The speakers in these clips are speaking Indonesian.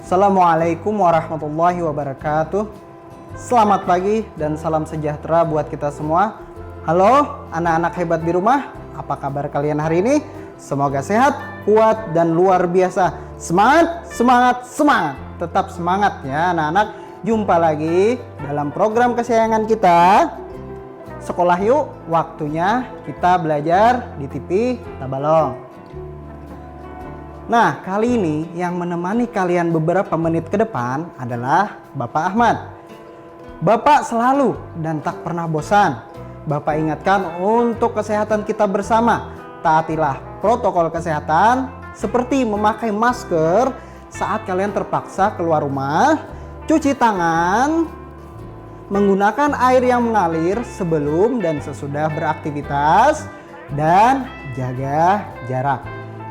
Assalamualaikum warahmatullahi wabarakatuh. Selamat pagi dan salam sejahtera buat kita semua. Halo anak-anak hebat di rumah, apa kabar kalian hari ini? Semoga sehat, kuat, dan luar biasa. Semangat, semangat, semangat. Tetap semangat ya anak-anak. Jumpa lagi dalam program kesayangan kita. Sekolah yuk, waktunya kita belajar di TV Tabalong. Nah, kali ini yang menemani kalian beberapa menit ke depan adalah Bapak Ahmad. Bapak selalu dan tak pernah bosan. Bapak ingatkan untuk kesehatan kita bersama. Taatilah protokol kesehatan seperti memakai masker saat kalian terpaksa keluar rumah, cuci tangan, menggunakan air yang mengalir sebelum dan sesudah beraktivitas, dan jaga jarak.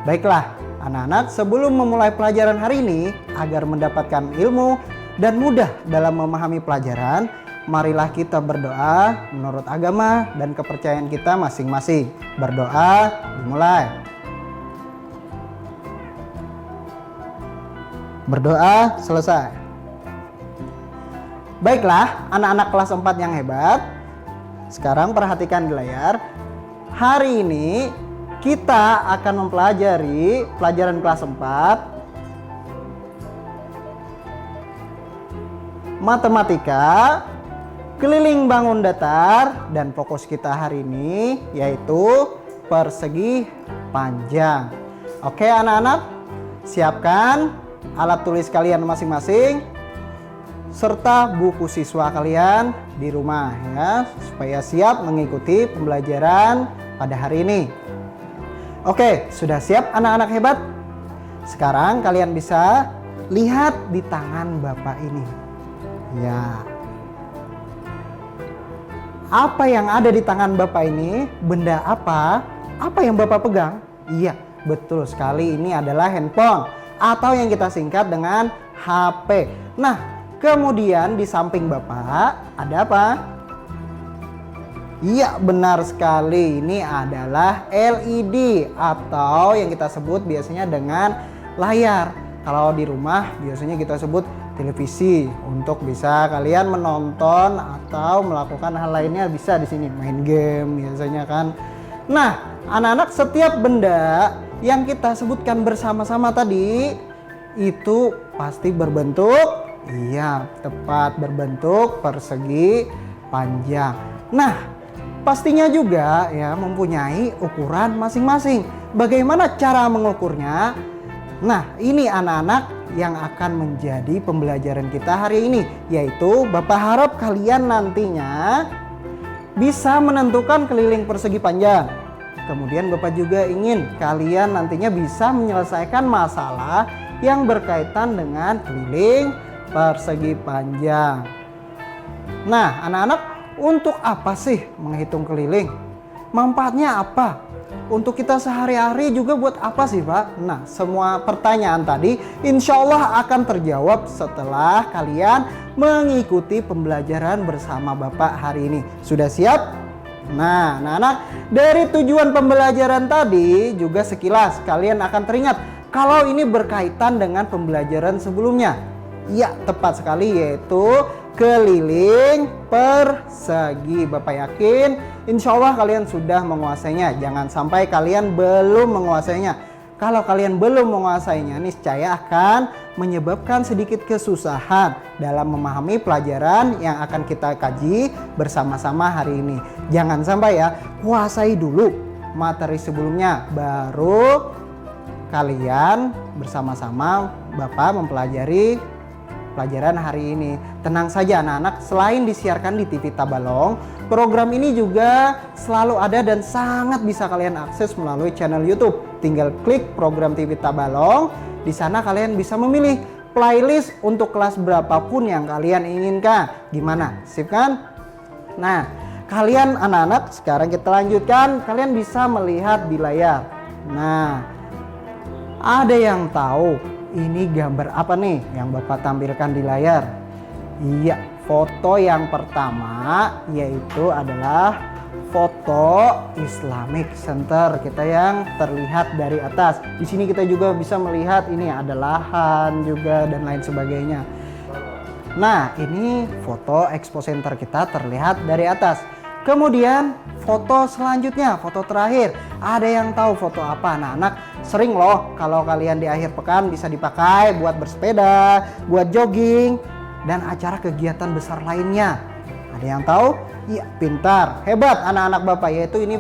Baiklah anak-anak, sebelum memulai pelajaran hari ini, agar mendapatkan ilmu dan mudah dalam memahami pelajaran, marilah kita berdoa menurut agama dan kepercayaan kita masing-masing. Berdoa dimulai. Berdoa selesai. Baiklah anak-anak kelas 4 yang hebat, sekarang perhatikan di layar. Hari ini kita akan mempelajari pelajaran kelas 4 Matematika, keliling bangun datar, dan fokus kita hari ini yaitu persegi panjang. Oke anak-anak, siapkan alat tulis kalian masing-masing serta buku siswa kalian di rumah ya, supaya siap mengikuti pembelajaran pada hari ini. Oke, sudah siap anak-anak hebat? Sekarang kalian bisa lihat di tangan Bapak ini. Ya. Apa yang ada di tangan Bapak ini? Benda apa? Apa yang Bapak pegang? Iya, betul sekali, ini adalah handphone atau yang kita singkat dengan HP. Nah, kemudian di samping Bapak ada apa? Iya, benar sekali, ini adalah LED atau yang kita sebut biasanya dengan layar. Kalau di rumah biasanya kita sebut televisi, untuk bisa kalian menonton atau melakukan hal lainnya, bisa di sini main game biasanya kan. Nah, anak-anak, setiap benda yang kita sebutkan bersama-sama tadi itu pasti berbentuk, iya, tepat, berbentuk persegi panjang. Nah, pastinya juga ya mempunyai ukuran masing-masing. Bagaimana cara mengukurnya? Nah, ini anak-anak yang akan menjadi pembelajaran kita hari ini, yaitu Bapak harap kalian nantinya bisa menentukan keliling persegi panjang. Kemudian Bapak juga ingin kalian nantinya bisa menyelesaikan masalah yang berkaitan dengan keliling persegi panjang. Nah, anak-anak, untuk apa sih menghitung keliling? Manfaatnya apa? Untuk kita sehari-hari juga buat apa sih Pak? Nah, semua pertanyaan tadi insya Allah akan terjawab setelah kalian mengikuti pembelajaran bersama Bapak hari ini. Sudah siap? Nah, anak-anak, dari tujuan pembelajaran tadi juga sekilas kalian akan teringat kalau ini berkaitan dengan pembelajaran sebelumnya. Ya, tepat sekali, yaitu keliling persegi. Bapak yakin insya Allah kalian sudah menguasainya. Jangan sampai kalian belum menguasainya. Kalau kalian belum menguasainya, niscaya akan menyebabkan sedikit kesusahan dalam memahami pelajaran yang akan kita kaji bersama-sama hari ini. Jangan sampai ya, kuasai dulu materi sebelumnya, baru kalian bersama-sama Bapak mempelajari pelajaran hari ini. Tenang saja anak-anak, selain disiarkan di TV Tabalong, program ini juga selalu ada dan sangat bisa kalian akses melalui channel YouTube. Tinggal klik program TV Tabalong, di sana kalian bisa memilih playlist untuk kelas berapapun yang kalian inginkan. Gimana? Sip kan? Nah, kalian anak-anak, sekarang kita lanjutkan. Kalian bisa melihat di layar. Nah, ada yang tahu ini gambar apa nih yang Bapak tampilkan di layar? Iya, foto yang pertama yaitu adalah foto Islamic Center kita yang terlihat dari atas. Di sini kita juga bisa melihat ini ada lahan juga dan lain sebagainya. Nah, ini foto expo center kita terlihat dari atas. Kemudian foto selanjutnya, foto terakhir. Ada yang tahu foto apa? Anak-anak sering loh kalau kalian di akhir pekan bisa dipakai buat bersepeda, buat jogging, dan acara kegiatan besar lainnya. Ada yang tahu? Iya, pintar, hebat anak-anak Bapak, yaitu ini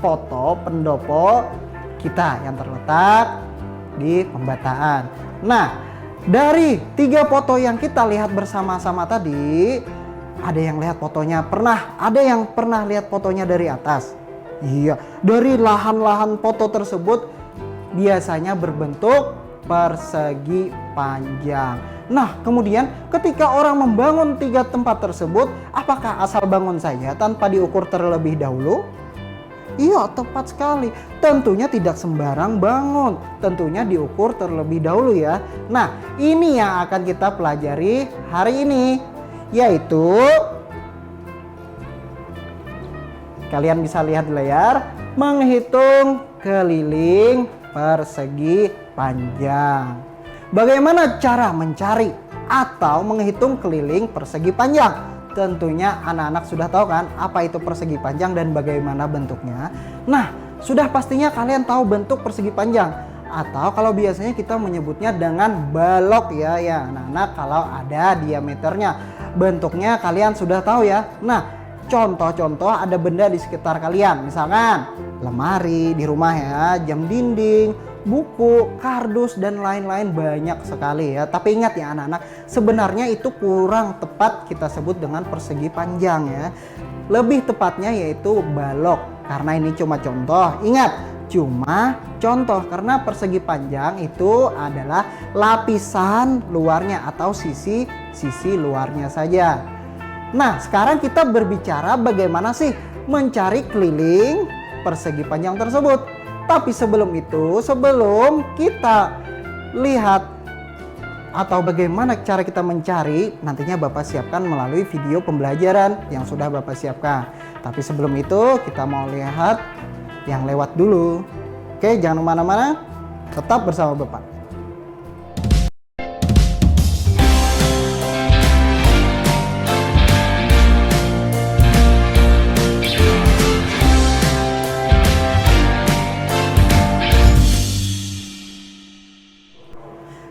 foto pendopo kita yang terletak di Pembataan. Nah, dari 3 foto yang kita lihat bersama-sama tadi, ada yang lihat fotonya ada yang pernah lihat fotonya dari atas. Iya, dari lahan-lahan foto tersebut biasanya berbentuk persegi panjang. Nah, kemudian ketika orang membangun 3 tempat tersebut, apakah asal bangun saja tanpa diukur terlebih dahulu? Iya, tepat sekali. Tentunya tidak sembarang bangun. Tentunya diukur terlebih dahulu ya. Nah, ini yang akan kita pelajari hari ini, yaitu kalian bisa lihat di layar, menghitung keliling persegi panjang. Bagaimana cara mencari atau menghitung keliling persegi panjang? Tentunya anak-anak sudah tahu kan apa itu persegi panjang dan bagaimana bentuknya. Nah, sudah pastinya kalian tahu bentuk persegi panjang, atau kalau biasanya kita menyebutnya dengan balok ya anak-anak, kalau ada diameternya. Bentuknya kalian sudah tahu ya. Nah, contoh-contoh ada benda di sekitar kalian, misalkan lemari di rumah ya, jam dinding, buku, kardus, dan lain-lain banyak sekali ya. Tapi ingat ya anak-anak, sebenarnya itu kurang tepat kita sebut dengan persegi panjang ya. Lebih tepatnya yaitu balok, karena ini cuma contoh. Ingat, cuma contoh, karena persegi panjang itu adalah lapisan luarnya atau sisi luarnya saja. Nah, sekarang kita berbicara bagaimana sih mencari keliling persegi panjang tersebut. Tapi sebelum itu, sebelum kita lihat atau bagaimana cara kita mencari, nantinya Bapak siapkan melalui video pembelajaran yang sudah Bapak siapkan. Tapi sebelum itu kita mau lihat yang lewat dulu. Oke, jangan kemana-mana, tetap bersama Bapak.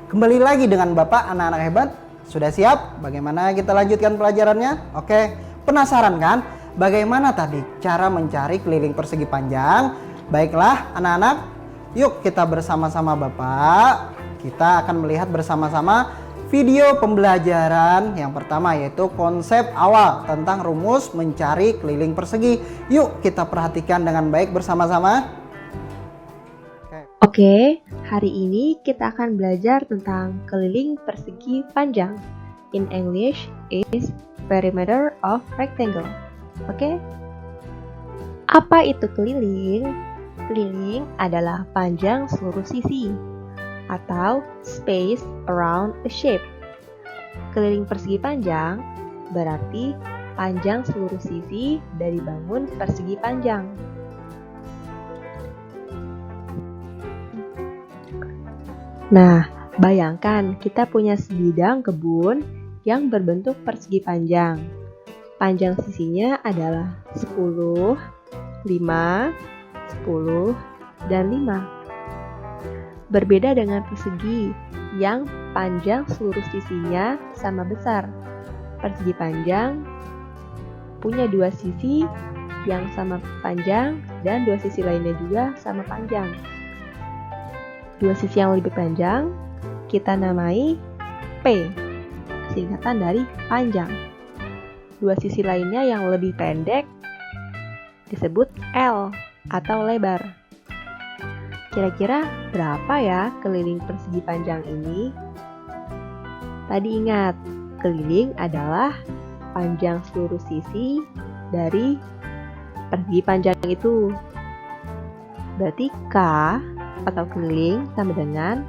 Kembali lagi dengan Bapak, anak-anak hebat. Sudah siap? Bagaimana kita lanjutkan pelajarannya? Oke, penasaran kan? Bagaimana tadi cara mencari keliling persegi panjang? Baiklah anak-anak, yuk kita bersama-sama Bapak. Kita akan melihat bersama-sama video pembelajaran yang pertama, yaitu konsep awal tentang rumus mencari keliling persegi. Yuk kita perhatikan dengan baik bersama-sama. Oke, hari ini kita akan belajar tentang keliling persegi panjang. In English is perimeter of rectangle. Oke? Apa itu keliling? Keliling adalah panjang seluruh sisi atau space around a shape. Keliling persegi panjang berarti panjang seluruh sisi dari bangun persegi panjang. Nah, bayangkan kita punya sebidang kebun yang berbentuk persegi panjang. Panjang sisinya adalah 10, 5, 10, dan 5. Berbeda dengan persegi yang panjang seluruh sisinya sama besar. Persegi panjang punya 2 sisi yang sama panjang dan 2 sisi lainnya juga sama panjang. 2 sisi yang lebih panjang kita namai P, singkatan dari panjang. 2 sisi lainnya yang lebih pendek disebut L atau lebar. Kira-kira berapa ya keliling persegi panjang ini? Tadi ingat, keliling adalah panjang seluruh sisi dari persegi panjang itu. Berarti K atau keliling sama dengan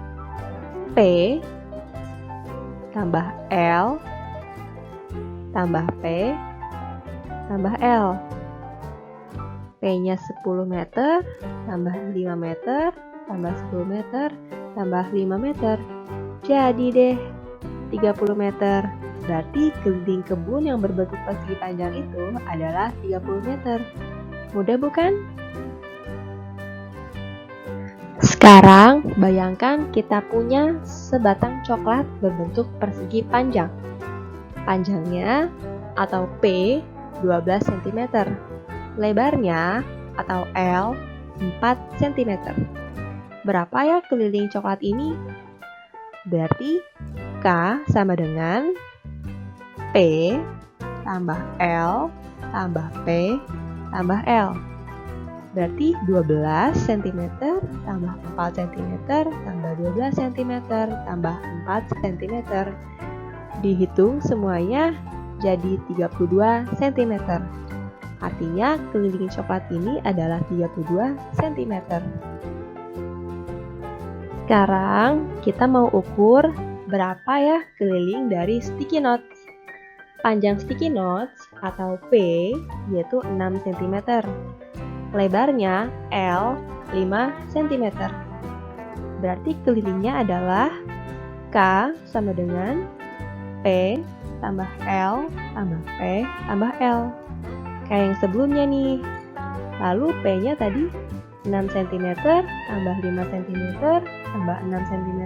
P tambah L tambah P tambah L. P-nya 10 meter, tambah 5 meter, tambah 10 meter, tambah 5 meter. Jadi deh, 30 meter. Berarti keliling kebun yang berbentuk persegi panjang itu adalah 30 meter. Mudah bukan? Sekarang, bayangkan kita punya sebatang coklat berbentuk persegi panjang. Panjangnya atau P 12 cm. Lebarnya atau L 4 cm. Berapa ya keliling coklat ini? Berarti K sama dengan P tambah L tambah P tambah L. Berarti 12 cm tambah 4 cm tambah 12 cm tambah 4 cm. Dihitung semuanya jadi 32 cm. Artinya keliling coklat ini adalah 32 cm. Sekarang kita mau ukur berapa ya keliling dari sticky notes. Panjang sticky notes atau P yaitu 6 cm. Lebarnya L 5 cm. Berarti kelilingnya adalah K sama dengan P tambah L tambah P tambah L. Kayak yang sebelumnya nih. Lalu P-nya tadi 6 cm tambah 5 cm tambah 6 cm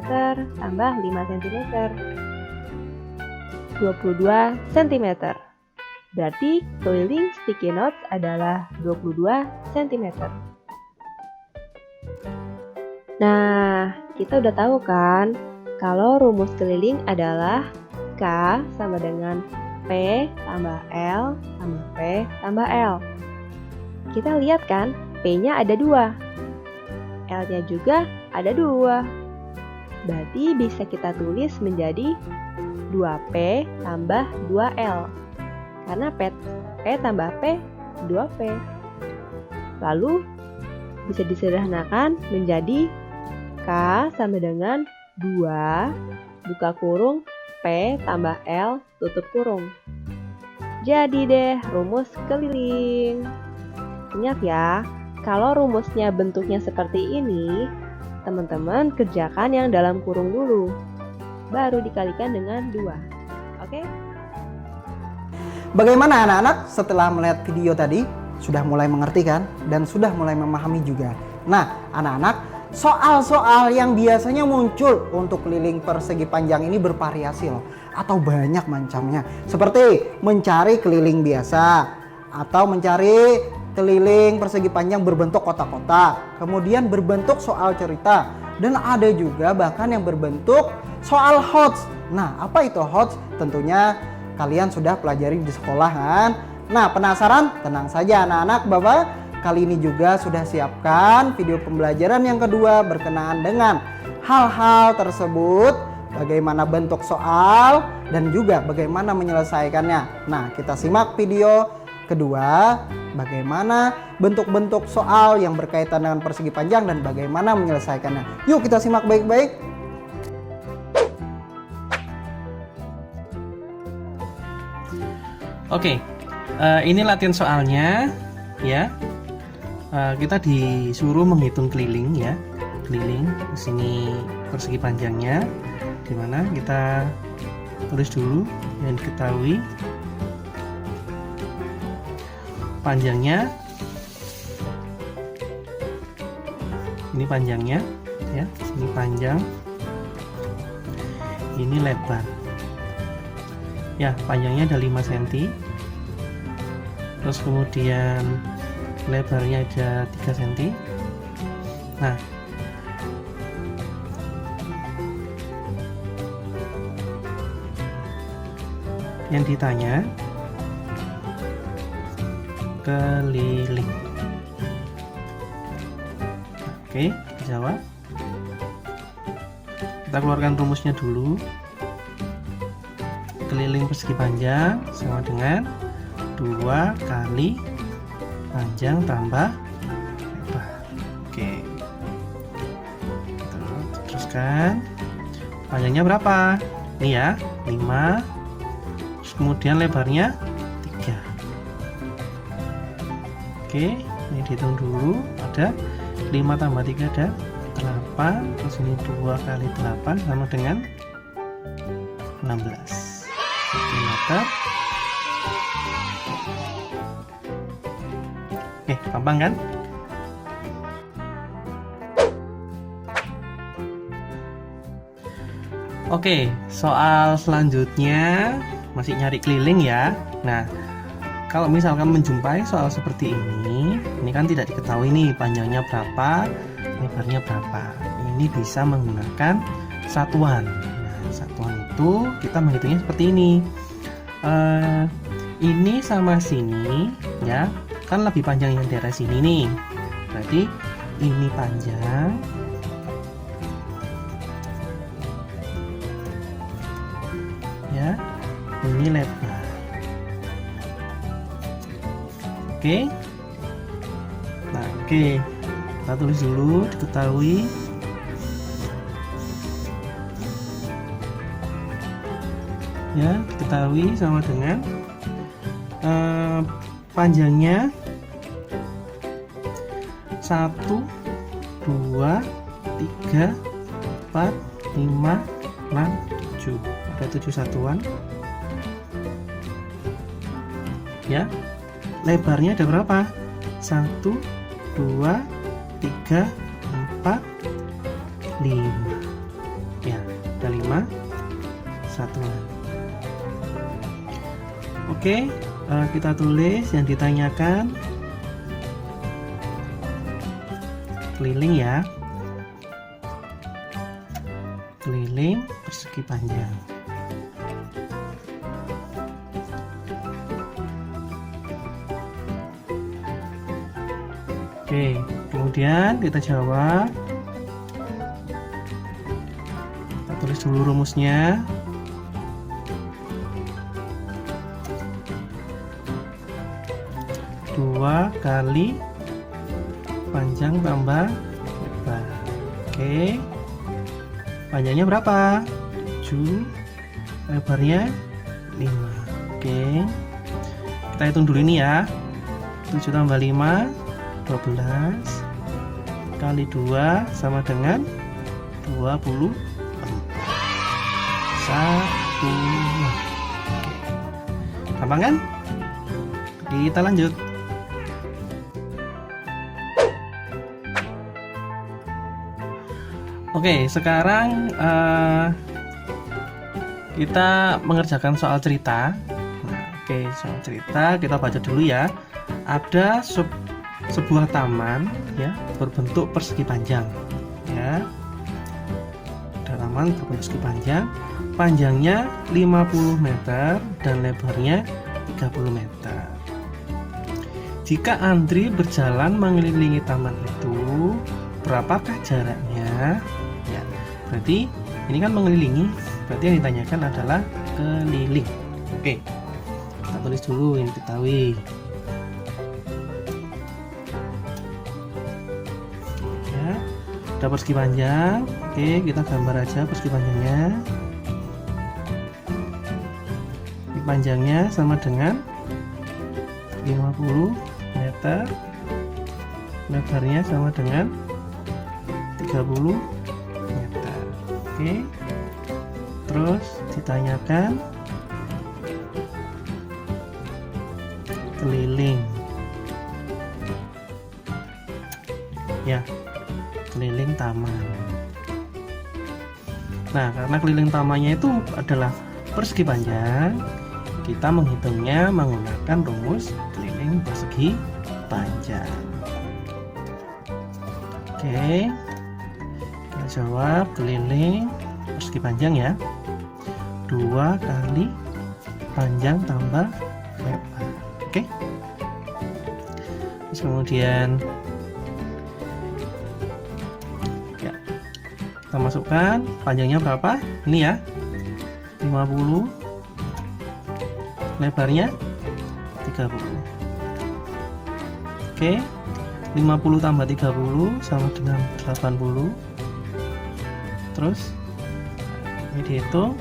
tambah 5 cm. 22 cm. Berarti keliling sticky notes adalah 22 cm. Nah, kita udah tahu kan kalau rumus keliling adalah K sama dengan P tambah L tambah P tambah L. Kita lihat kan, P-nya ada 2. L-nya juga ada 2. Berarti bisa kita tulis menjadi 2P tambah 2L. Karena P tambah P, 2P. Lalu bisa disederhanakan menjadi K sama dengan 2 buka kurung P tambah L tutup kurung. Jadi deh rumus keliling. Ingat ya, kalau rumusnya bentuknya seperti ini, teman-teman kerjakan yang dalam kurung dulu. Baru dikalikan dengan 2. Oke? Bagaimana anak-anak setelah melihat video tadi? Sudah mulai mengerti kan? Dan sudah mulai memahami juga. Nah, anak-anak, soal-soal yang biasanya muncul untuk keliling persegi panjang ini bervariasi loh, atau banyak macamnya. Seperti mencari keliling biasa, atau mencari keliling persegi panjang berbentuk kotak-kotak, kemudian berbentuk soal cerita, dan ada juga bahkan yang berbentuk soal HOTS. Nah, apa itu HOTS? Tentunya kalian sudah pelajari di sekolah kan? Nah, penasaran? Tenang saja anak-anak, Bapak. Kali ini juga sudah siapkan video pembelajaran yang kedua berkenaan dengan hal-hal tersebut, bagaimana bentuk soal dan juga bagaimana menyelesaikannya. Nah, kita simak video kedua, bagaimana bentuk-bentuk soal yang berkaitan dengan persegi panjang dan bagaimana menyelesaikannya. Yuk kita simak baik-baik. Oke, ini latihan soalnya ya. Kita disuruh menghitung keliling ya, keliling. Di sini persegi panjangnya, dimana kita tulis dulu yang diketahui. Panjangnya, ini panjangnya ya, ini panjang, ini lebar. Ya, panjangnya ada 5 cm. Terus kemudian lebarnya ada 3 cm. Nah, yang ditanya keliling. Oke, dijawab. Kita keluarkan rumusnya dulu. Keliling persegi panjang sama dengan 2 kali panjang tambah lebar. Oke, kita teruskan. Panjangnya berapa? Ini ya, 5. Terus kemudian lebarnya 3. Oke, ini Ini dihitung dulu, ada 5 tambah 3 ada 8, terus ini 2 kali 8 sama dengan 16 cm. Oke, gampang kan? Oke, soal selanjutnya masih nyari keliling ya. Nah, kalau misalkan menjumpai soal seperti ini kan tidak diketahui nih panjangnya berapa, lebarnya berapa. Ini bisa menggunakan satuan. Nah, satuan itu kita menghitungnya seperti ini. Ini sama sini ya, kan lebih panjang yang daerah sini nih. Berarti ini panjang, ya, ini lebar. Oke. Nah, oke. Kita tulis dulu, diketahui. Ya, diketahui sama dengan panjangnya 1, 2, 3, 4, 5, 6, 7. Ada 7 satuan. Ya. Lebarnya ada berapa? 1, 2, 3, 4, 5. Ya, ada 5 satuan. Oke, kita tulis yang ditanyakan. Keliling ya. Keliling persegi panjang. Oke, kemudian kita jawab. Kita tulis dulu rumusnya. Dua kali panjang tambah lebar. Oke, panjangnya berapa? 7, lebarnya 5. Oke, kita hitung dulu ini ya. 7 tambah 5 12 kali 2 sama dengan 24. 1. Gampang kan? Kita lanjut. Oke, sekarang kita mengerjakan soal cerita. Nah, oke, soal cerita kita baca dulu ya. Ada sebuah taman ya berbentuk persegi panjang ya. Ada taman berbentuk persegi panjang, panjangnya 50 meter dan lebarnya 30 meter. Jika Andri berjalan mengelilingi taman itu, berapakah jaraknya? Ya, berarti ini kan mengelilingi, berarti yang ditanyakan adalah keliling. Oke, kita tulis dulu yang diketahui. Ada persegi panjang. Oke, kita gambar aja persegi panjangnya. Ini panjangnya sama dengan 50 meter, lebarnya sama dengan 30 meter. Oke, terus ditanyakan keliling ya, keliling taman. Nah, karena keliling tamannya itu adalah persegi panjang, kita menghitungnya menggunakan rumus keliling persegi panjang. Oke, kita jawab keliling persegi panjang ya. 2 kali panjang tambah lebar. Oke. Terus kemudian kita masukkan panjangnya berapa? Ini ya, 50, lebarnya 30. Oke, 50 tambah 30 sama dengan 80. Terus ini dihitung,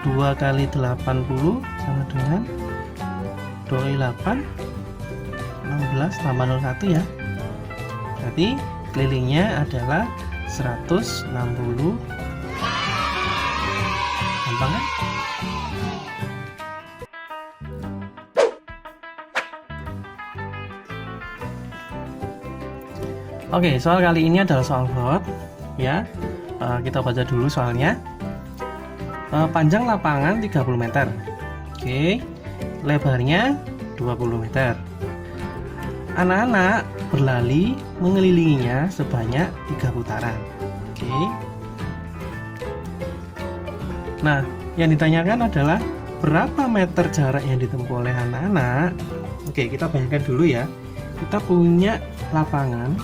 2 kali 80 sama dengan 2 kali 8, 16 tambah 01 ya, Berarti kelilingnya adalah 160. Gampang kan? Oke, soal kali ini adalah soal hot ya. Kita baca dulu soalnya. Panjang lapangan 30 meter. Oke. Lebarnya 20 meter. Anak-anak berlari mengelilinginya sebanyak 3 putaran. Oke. Nah, yang ditanyakan adalah berapa meter jarak yang ditempuh oleh anak-anak. Oke, kita bayangkan dulu ya. Kita punya lapangan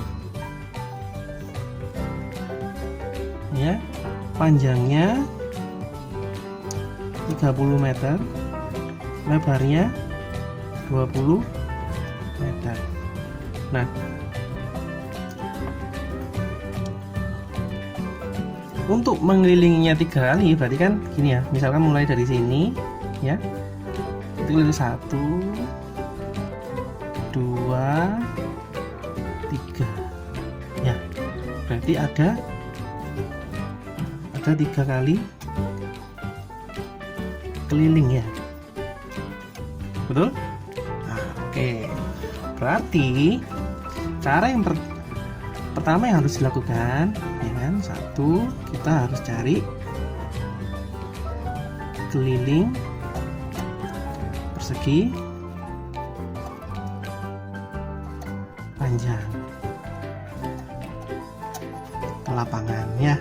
ya, panjangnya 30 meter, lebarnya 20 meter. Nah, untuk mengelilinginya 3 kali berarti kan gini ya, misalkan mulai dari sini ya, itu 1 2 3 ya, berarti ada 3 kali keliling ya, betul? Nah, oke, berarti cara yang pertama yang harus dilakukan ya kan, 1, kita harus cari keliling persegi panjang ke lapangan ya.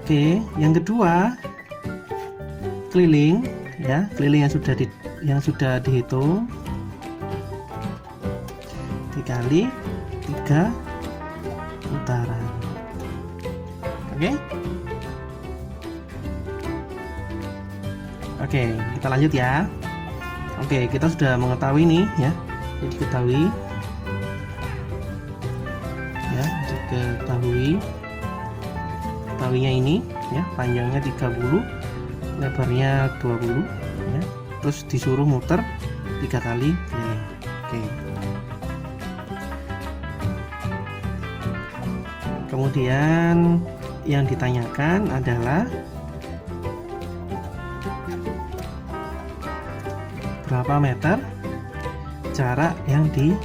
Oke, yang kedua keliling ya, keliling yang sudah dihitung dikali 3 putaran. Oke, kita lanjut ya. Oke, kita sudah mengetahui nih ya, diketahui ya, diketahuinya ini ya, panjangnya 30, lebarnya 20 ya, terus disuruh muter 3 kali keliling. Oke. Kemudian yang ditanyakan adalah berapa meter jarak yang ditempuh.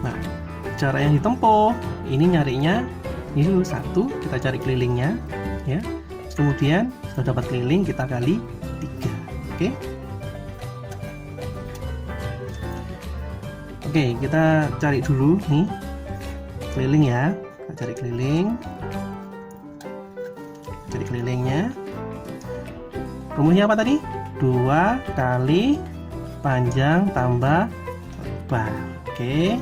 Nah, jarak yang ditempuh ini nyarinya ini dulu 1, kita cari kelilingnya ya. Kemudian sudah dapat keliling, kita kali 3. Oke, kita cari dulu nih keliling ya. Kita cari kelilingnya. Rumusnya apa tadi? 2 kali panjang tambah lebar. Oke.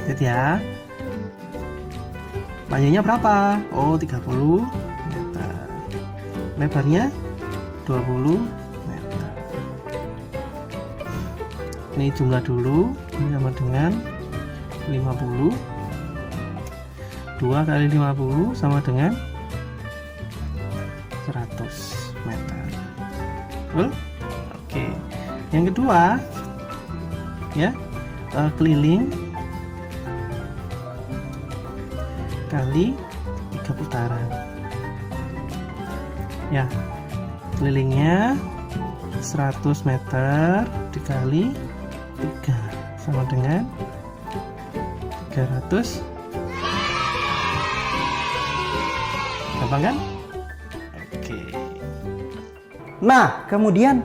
Lihat ya. Panjangnya berapa? Oh, 30 meter. Lebarnya 20 meter. Ini jumlah dulu, ini sama dengan 50. 2 kali 50 sama dengan 100 meter. Betul? Oke. Yang kedua ya, keliling kali 3 putaran ya, kelilingnya 100 meter dikali 3 sama dengan 300. Gampang kan? Oke. Nah, kemudian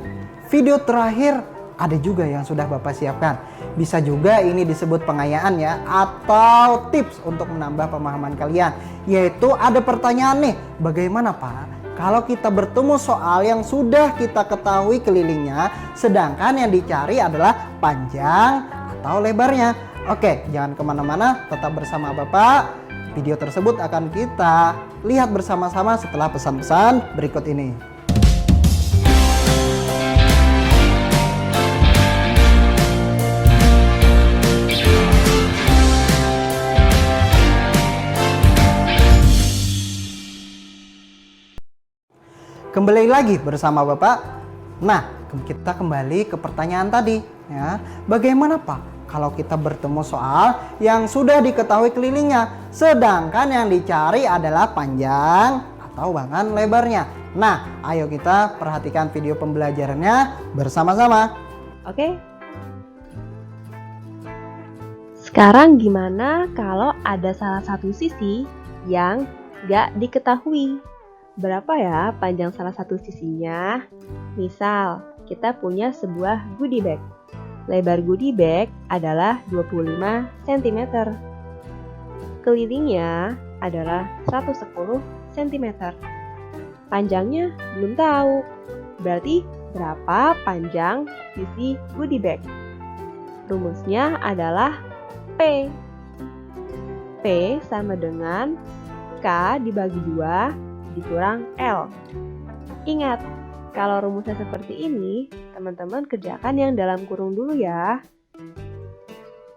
video terakhir ada juga yang sudah Bapak siapkan. Bisa juga ini disebut pengayaan ya, atau tips untuk menambah pemahaman kalian. Yaitu ada pertanyaan nih, bagaimana Pak kalau kita bertemu soal yang sudah kita ketahui kelilingnya, sedangkan yang dicari adalah panjang atau lebarnya. Oke, jangan kemana-mana, tetap bersama Bapak. Video tersebut akan kita lihat bersama-sama setelah pesan-pesan berikut ini. kembali lagi bersama Bapak. Nah, kita kembali ke pertanyaan tadi ya. Bagaimana Pak kalau kita bertemu soal yang sudah diketahui kelilingnya, sedangkan yang dicari adalah panjang atau bahkan lebarnya. Nah, ayo kita perhatikan video pembelajarannya bersama-sama. Oke. Sekarang gimana kalau ada salah satu sisi yang nggak diketahui? Berapa ya panjang salah satu sisinya? Misal, kita punya sebuah goodie bag. Lebar goodie bag adalah 25 cm. Kelilingnya adalah 110 cm. Panjangnya belum tahu. Berarti berapa panjang sisi goodie bag? Rumusnya adalah P. P sama dengan K dibagi 2 dikurang L. Ingat, kalau rumusnya seperti ini, teman-teman kerjakan yang dalam kurung dulu ya.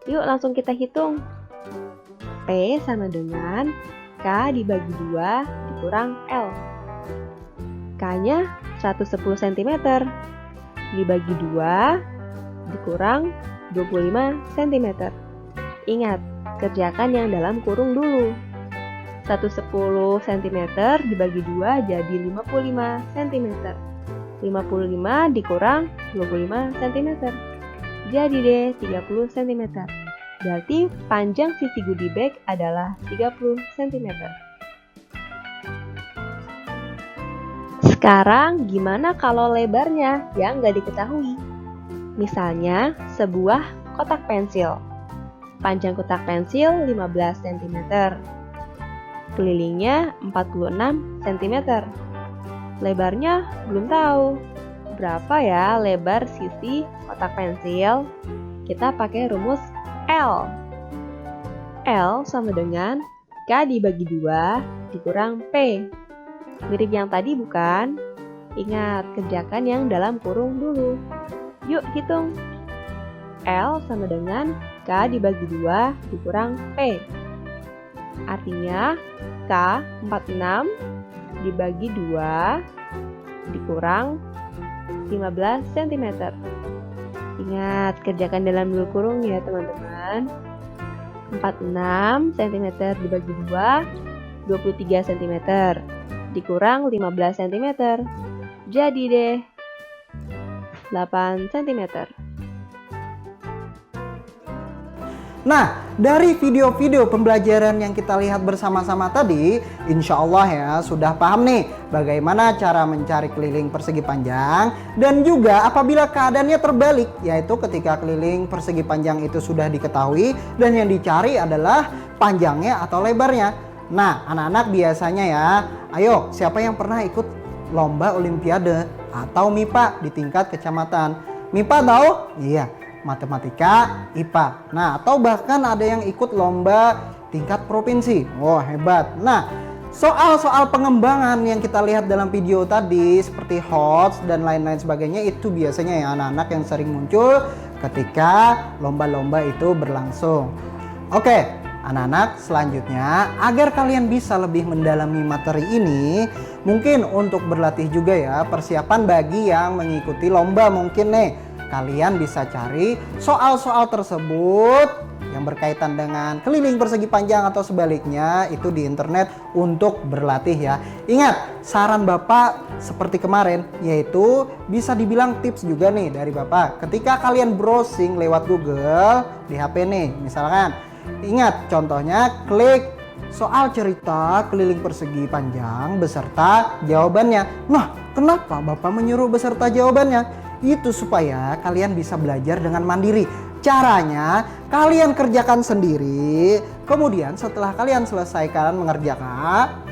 Yuk langsung kita hitung. P sama dengan K dibagi 2 dikurang L. K-nya 110 cm. Dibagi 2 dikurang 25 cm. Ingat, kerjakan yang dalam kurung dulu. 110 cm dibagi 2 jadi 55 cm. 55 dikurang 25 cm. Jadi deh 30 cm. Berarti panjang sisi goodie bag adalah 30 cm. Sekarang gimana kalau lebarnya yang nggak diketahui? Misalnya sebuah kotak pensil. Panjang kotak pensil 15 cm. Kelilingnya 46 cm. Lebarnya belum tahu. Berapa ya lebar sisi kotak pensil? Kita pakai rumus L. L sama dengan K dibagi 2 dikurang P. Mirip yang tadi bukan? Ingat, kerjakan yang dalam kurung dulu. Yuk hitung. L sama dengan K dibagi 2 dikurang P. Artinya K 46 dibagi 2 dikurang 15 cm. Ingat, kerjakan dalam dulu kurung ya teman-teman. 46 cm dibagi 2, 23 cm. Dikurang 15 cm. Jadi deh 8 cm. Nah, dari video-video pembelajaran yang kita lihat bersama-sama tadi, insya Allah ya sudah paham nih bagaimana cara mencari keliling persegi panjang, dan juga apabila keadaannya terbalik, yaitu ketika keliling persegi panjang itu sudah diketahui dan yang dicari adalah panjangnya atau lebarnya. Nah, anak-anak biasanya ya, ayo siapa yang pernah ikut lomba olimpiade atau MIPA di tingkat kecamatan? MIPA tahu? Iya. Matematika, IPA. Nah, atau bahkan ada yang ikut lomba tingkat provinsi. Wah, hebat. Nah, soal-soal pengembangan yang kita lihat dalam video tadi seperti HOTS dan lain-lain sebagainya itu biasanya ya anak-anak yang sering muncul ketika lomba-lomba itu berlangsung. Oke, anak-anak selanjutnya agar kalian bisa lebih mendalami materi ini, mungkin untuk berlatih juga ya persiapan bagi yang mengikuti lomba mungkin nih. Kalian bisa cari soal-soal tersebut yang berkaitan dengan keliling persegi panjang atau sebaliknya itu di internet untuk berlatih ya. Ingat, saran Bapak seperti kemarin yaitu bisa dibilang tips juga nih dari Bapak. Ketika kalian browsing lewat Google di HP nih, misalkan ingat contohnya klik soal cerita keliling persegi panjang beserta jawabannya. Nah, kenapa Bapak menyuruh beserta jawabannya? Itu supaya kalian bisa belajar dengan mandiri. Caranya kalian kerjakan sendiri, kemudian setelah kalian selesaikan mengerjakan,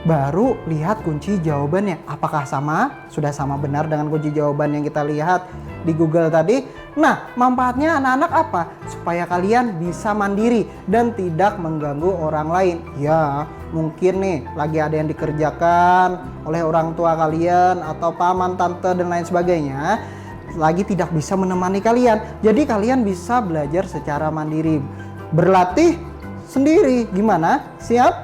baru lihat kunci jawabannya. Apakah sama? Sudah sama benar dengan kunci jawaban yang kita lihat di Google tadi? Nah, manfaatnya anak-anak apa? Supaya kalian bisa mandiri dan tidak mengganggu orang lain. Ya, mungkin nih lagi ada yang dikerjakan oleh orang tua kalian atau paman, tante dan lain sebagainya, lagi tidak bisa menemani kalian. Jadi kalian bisa belajar secara mandiri, berlatih sendiri. Gimana? Siap?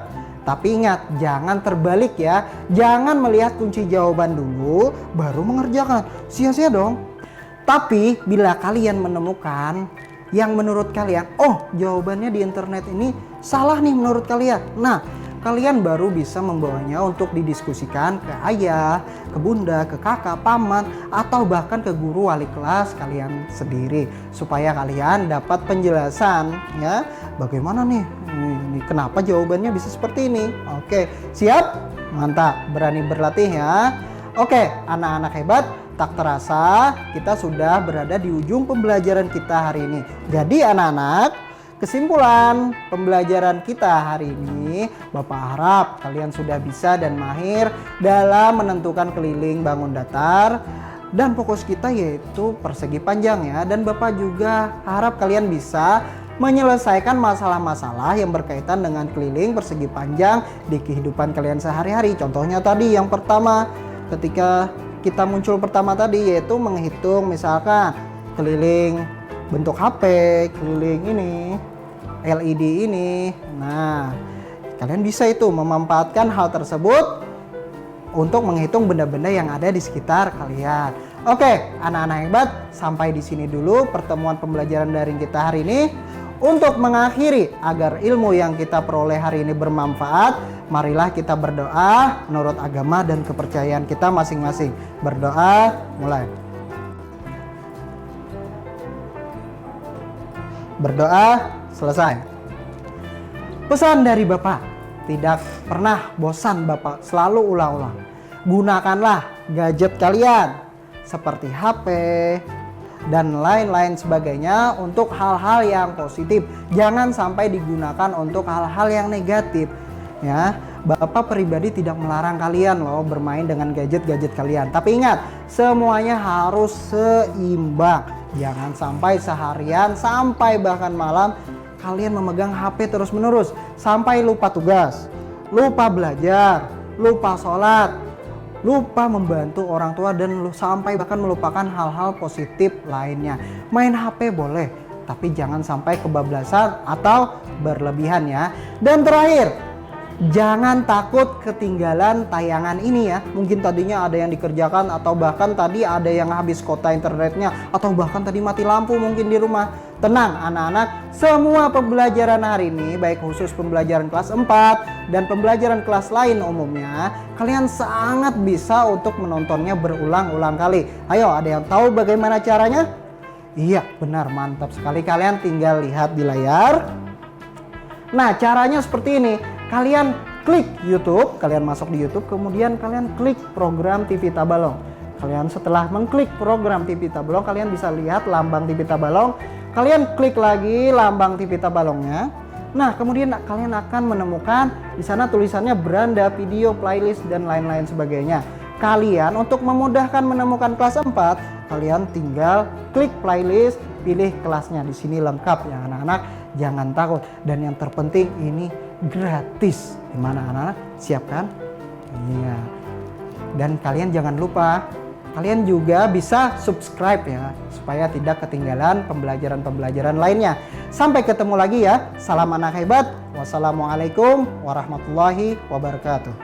Tapi ingat, jangan terbalik ya. Jangan melihat kunci jawaban dulu, baru mengerjakan. Sia-sia dong. Tapi bila kalian menemukan yang menurut kalian, oh jawabannya di internet ini salah nih menurut kalian. Nah, kalian baru bisa membawanya untuk didiskusikan ke ayah, ke bunda, ke kakak, paman, atau bahkan ke guru wali kelas kalian sendiri. Supaya kalian dapat penjelasan ya, bagaimana nih, kenapa jawabannya bisa seperti ini. Oke, siap? Mantap, berani berlatih ya. Oke, anak-anak hebat, tak terasa kita sudah berada di ujung pembelajaran kita hari ini. Jadi anak-anak, kesimpulan pembelajaran kita hari ini, Bapak harap kalian sudah bisa dan mahir dalam menentukan keliling bangun datar. Dan fokus kita yaitu persegi panjang ya. Dan Bapak juga harap kalian bisa menyelesaikan masalah-masalah yang berkaitan dengan keliling persegi panjang di kehidupan kalian sehari-hari. Contohnya tadi yang pertama, ketika kita muncul pertama tadi yaitu menghitung misalkan keliling bentuk HP, keliling ini, LED ini. Nah, kalian bisa itu memanfaatkan hal tersebut untuk menghitung benda-benda yang ada di sekitar kalian. Oke, anak-anak hebat, sampai di sini dulu pertemuan pembelajaran daring kita hari ini. Untuk mengakhiri agar ilmu yang kita peroleh hari ini bermanfaat, marilah kita berdoa menurut agama dan kepercayaan kita masing-masing. Berdoa, mulai. Berdoa, selesai. Pesan dari Bapak, tidak pernah bosan Bapak selalu ulang-ulang. Gunakanlah gadget kalian seperti HP dan lain-lain sebagainya untuk hal-hal yang positif. Jangan sampai digunakan untuk hal-hal yang negatif ya. Bapak pribadi tidak melarang kalian loh bermain dengan gadget-gadget kalian. Tapi ingat, semuanya harus seimbang. Jangan sampai seharian sampai bahkan malam kalian memegang HP terus-menerus sampai lupa tugas, lupa belajar, lupa sholat, lupa membantu orang tua, dan sampai bahkan melupakan hal-hal positif lainnya. Main HP boleh, tapi jangan sampai kebablasan atau berlebihan ya. Dan terakhir, jangan takut ketinggalan tayangan ini ya. Mungkin tadinya ada yang dikerjakan, atau bahkan tadi ada yang habis kuota internetnya, atau bahkan tadi mati lampu mungkin di rumah. Tenang anak-anak, semua pembelajaran hari ini, baik khusus pembelajaran kelas 4 dan pembelajaran kelas lain umumnya, kalian sangat bisa untuk menontonnya berulang-ulang kali. Ayo, ada yang tahu bagaimana caranya? Iya, benar, mantap sekali. Kalian tinggal lihat di layar. Nah, caranya seperti ini. Kalian klik YouTube, kalian masuk di YouTube, kemudian kalian klik program TV Tabalong. Kalian setelah mengklik program TV Tabalong, kalian bisa lihat lambang TV Tabalong. Kalian klik lagi lambang TV Tabalongnya. Nah, kemudian kalian akan menemukan di sana tulisannya beranda, video, playlist, dan lain-lain sebagainya. Kalian untuk memudahkan menemukan kelas 4, kalian tinggal klik playlist, pilih kelasnya. Di sini lengkap ya anak-anak, jangan takut. Dan yang terpenting ini gratis. Gimana anak-anak? Siap kan? Iya. Dan kalian jangan lupa, kalian juga bisa subscribe ya, supaya tidak ketinggalan pembelajaran-pembelajaran lainnya. Sampai ketemu lagi ya. Salam anak hebat. Wassalamualaikum warahmatullahi wabarakatuh.